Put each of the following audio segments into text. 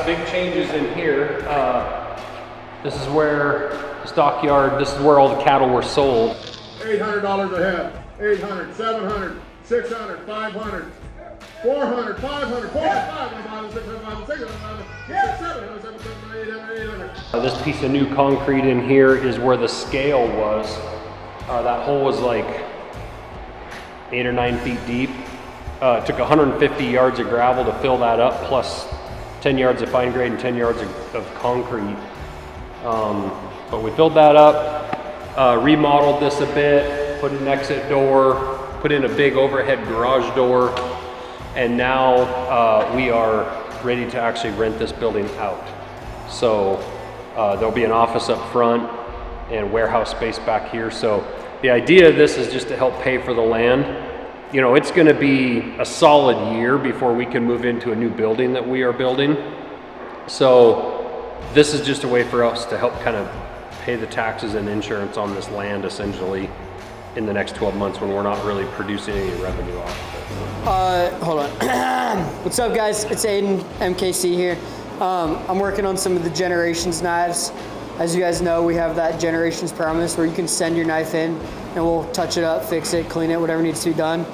big changes in here. This is where the stockyard, this is where all the cattle were sold. $800 a head, 800, 700, 600, 500, 400, 500, 400, 600, 700, 800. This piece of new concrete in here is where the scale was. That hole was like 8 or 9 feet deep. It took 150 yards of gravel to fill that up, plus 10 yards of fine grade and 10 yards of concrete. But we filled that up, remodeled this a bit, put an exit door, put in a big overhead garage door, and now we are ready to actually rent this building out. So there'll be an office up front and warehouse space back here. So the idea of this is just to help pay for the land. You know, it's gonna be a solid year before we can move into a new building that we are building. So this is just a way for us to help kind of pay the taxes and insurance on this land essentially in the next 12 months when we're not really producing any revenue off of it. Hold on. What's up, guys? It's Aiden, MKC here. I'm working on some of the Generations knives. As you guys know, we have that Generations promise where you can send your knife in and we'll touch it up, fix it, clean it, whatever needs to be done.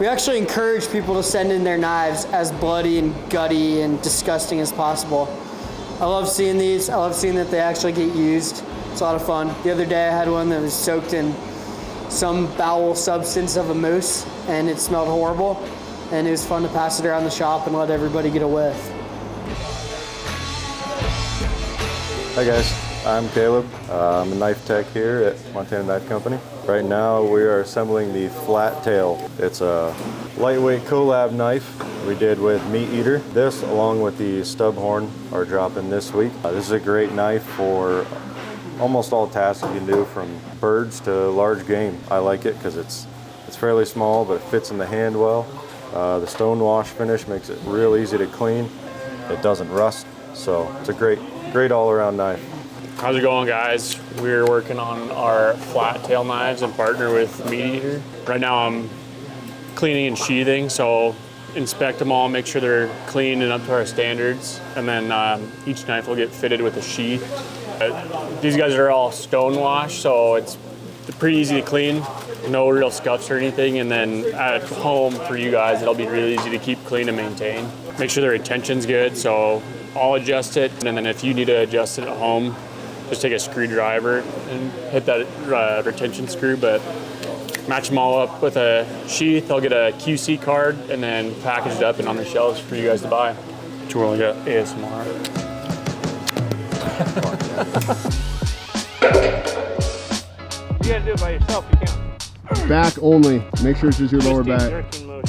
We actually encourage people to send in their knives as bloody and gutty and disgusting as possible. I love seeing these. I love seeing that they actually get used. It's a lot of fun. The other day I had one that was soaked in some bowel substance of a moose and it smelled horrible. And it was fun to pass it around the shop and let everybody get a whiff. Hi guys, I'm Caleb. I'm a knife tech here at Montana Knife Company. Right now we are assembling the Flattail. It's a lightweight collab knife we did with Meateater. This, along with the Stubhorn, are dropping this week. This is a great knife for almost all tasks you can do, from birds to large game. I like it because it's fairly small, but it fits in the hand well. The stone wash finish makes it real easy to clean. It doesn't rust, so it's a great all-around knife. How's it going, guys? We're working on our flat tail knives and partner with Meateater. Right now I'm cleaning and sheathing, so inspect them all, make sure they're clean and up to our standards, and then each knife will get fitted with a sheath. These guys are all stone wash, so it's pretty easy to clean, no real scuffs or anything, and then at home for you guys it'll be really easy to keep clean and maintain. Make sure the retention's good, so I'll adjust it, and then if you need to adjust it at home, just take a screwdriver and hit that retention screw, but match them all up with a sheath. I'll get a QC card and then package it up and on the shelves for you guys to buy. We'll get ASMR. You gotta do it by yourself, you can't. Back only. Make sure it's just your lower back. Jerking motion.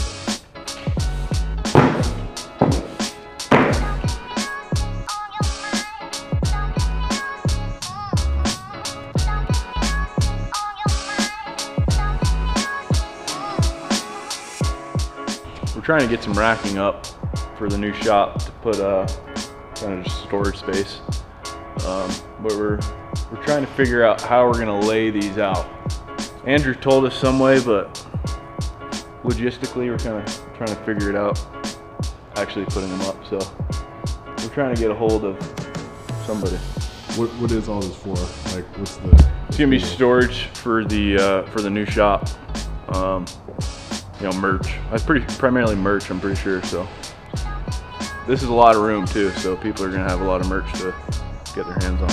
We're trying to get some racking up for the new shop to put kind of just storage space. But we're trying to figure out how we're gonna lay these out. Andrew told us some way, but logistically we're kind of trying to figure it out, actually putting them up. So we're trying to get a hold of somebody. What is all this for? Like, what's the? It's gonna be storage for the new shop. You know, merch. That's primarily merch, I'm pretty sure. So this is a lot of room too, so people are gonna have a lot of merch to get their hands on.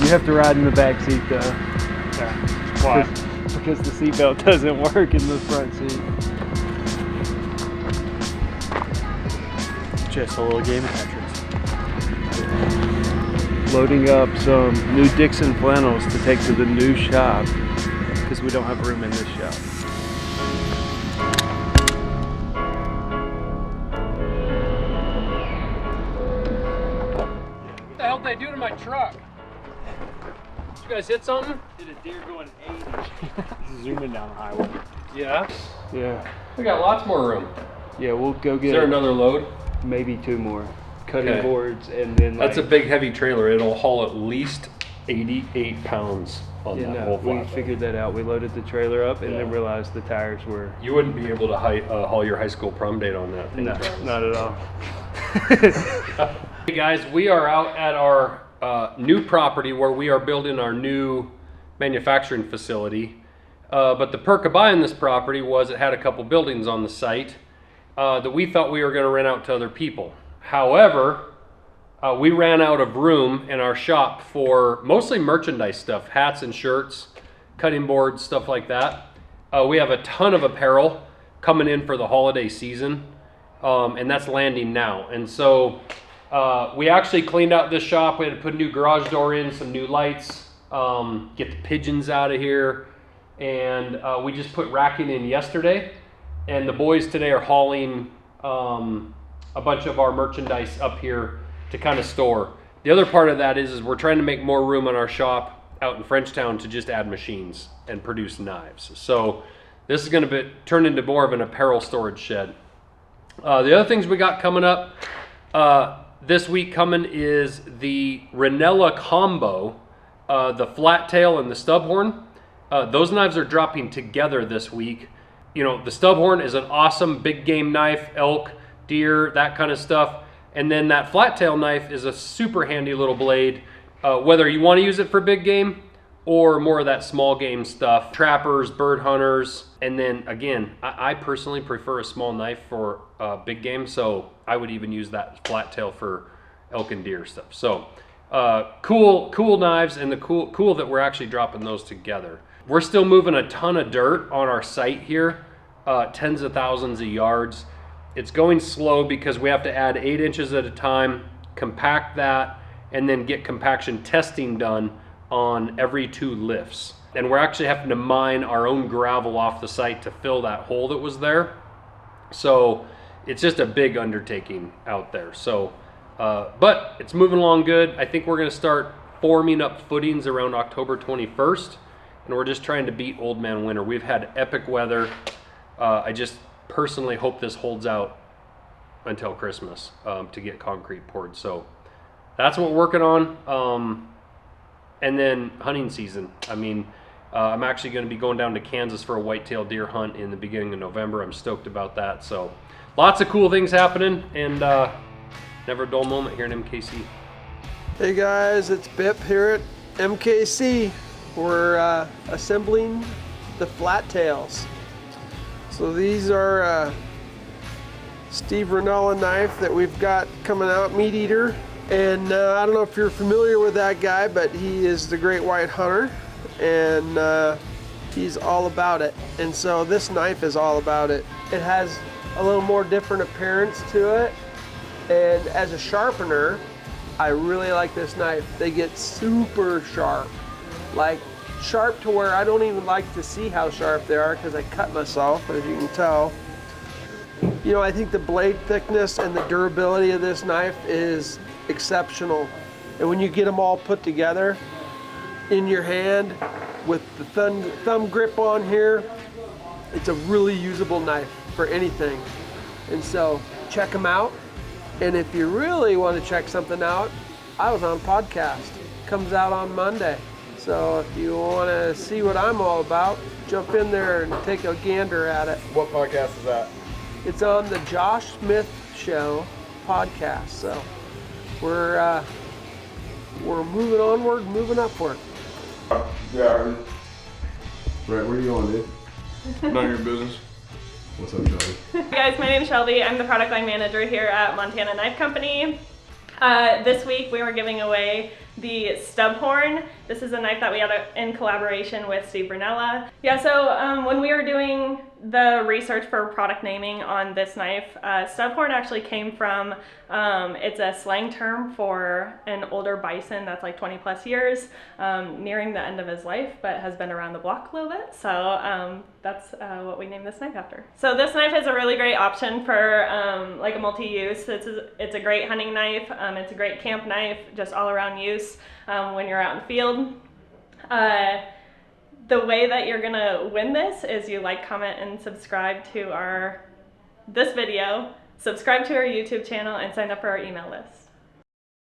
You have to ride in the back seat though. Yeah. Why? Because the seatbelt doesn't work in the front seat. Just a little game of Tetris. Loading up some new Dixon flannels to take to the new shop because we don't have room in this shop. What the hell did they do to my truck? Did you guys hit something? Did a deer going 80? Zooming down the highway. Yeah. Yeah. We got lots more room. Yeah, we'll go get Is there another load? maybe 2 more cutting Okay. boards, and then That's a big heavy trailer. It'll haul at least 88 pounds on Yeah, that no, whole we flatbed. figured that out. We loaded the trailer up and then Yeah. realized the tires were You wouldn't be able to haul your high school prom date on that thing. no, not at all. Hey guys, we are out at our new property where we are building our new manufacturing facility. But the perk of buying this property was it had a couple buildings on the site that we thought we were going to rent out to other people. However, we ran out of room in our shop for mostly merchandise stuff, hats and shirts, cutting boards, stuff like that. We have a ton of apparel coming in for the holiday season, and that's landing now. And so we actually cleaned out this shop. We had to put a new garage door in, some new lights, get the pigeons out of here, and we just put racking in yesterday. And the boys today are hauling a bunch of our merchandise up here to kind of store. The other part of that is we're trying to make more room in our shop out in Frenchtown to just add machines and produce knives. So this is going to turn into more of an apparel storage shed. The other things we got coming up this week coming is the Rinella combo, the Flattail and the Stubhorn. Those knives are dropping together this week. You know, the Stubhorn is an awesome big game knife, elk, deer, that kind of stuff. And then that Flattail knife is a super handy little blade, whether you want to use it for big game or more of that small game stuff, trappers, bird hunters. And then again, I personally prefer a small knife for big game, so I would even use that Flattail for elk and deer stuff. So cool knives, and the cool that we're actually dropping those together. We're still moving a ton of dirt on our site here, tens of thousands of yards. It's going slow because we have to add 8 inches at a time, compact that, and then get compaction testing done on every 2 lifts. And we're actually having to mine our own gravel off the site to fill that hole that was there. So it's just a big undertaking out there. So, but it's moving along good. I think we're gonna start forming up footings around October 21st. And we're just trying to beat old man winter. We've had epic weather. I just personally hope this holds out until Christmas to get concrete poured. So that's what we're working on. And then hunting season. I mean, I'm actually going to be going down to Kansas for a whitetail deer hunt in the beginning of November. I'm stoked about that. So lots of cool things happening, and never a dull moment here in MKC. Hey guys, it's Bip here at MKC. We're assembling the Flattails. So these are Steve Rinella knife that we've got coming out, Meateater. And I don't know if you're familiar with that guy, but he is the great white hunter, and he's all about it. And so this knife is all about it. It has a little more different appearance to it. And as a sharpener, I really like this knife. They get super sharp. Like sharp to where I don't even like to see how sharp they are because I cut myself, as you can tell. You know, I think the blade thickness and the durability of this knife is exceptional. And when you get them all put together in your hand with the thumb grip on here, it's a really usable knife for anything. And so check them out. And if you really want to check something out, I was on a podcast. Comes out on Monday. So if you want to see what I'm all about, jump in there and take a gander at it. What podcast is that? It's on the Josh Smith Show podcast. So we're moving onward, moving upward. Yeah. Right, where you going, dude? None of your business. What's up, Johnny? Hey guys, my name is Shelby. I'm the product line manager here at Montana Knife Company. This week we were giving away the Stubhorn. This is a knife that we had in collaboration with Steve Rinella. Yeah, so when we were doing the research for product naming on this knife, Stubhorn actually came from, it's a slang term for an older bison that's like 20 plus years, nearing the end of his life, but has been around the block a little bit. So that's what we named this knife after. So this knife is a really great option for like a multi-use. It's a great hunting knife. It's a great camp knife, just all around use when you're out in the field. The way that you're gonna win this is you like, comment, and subscribe to this video, subscribe to our YouTube channel, and sign up for our email list.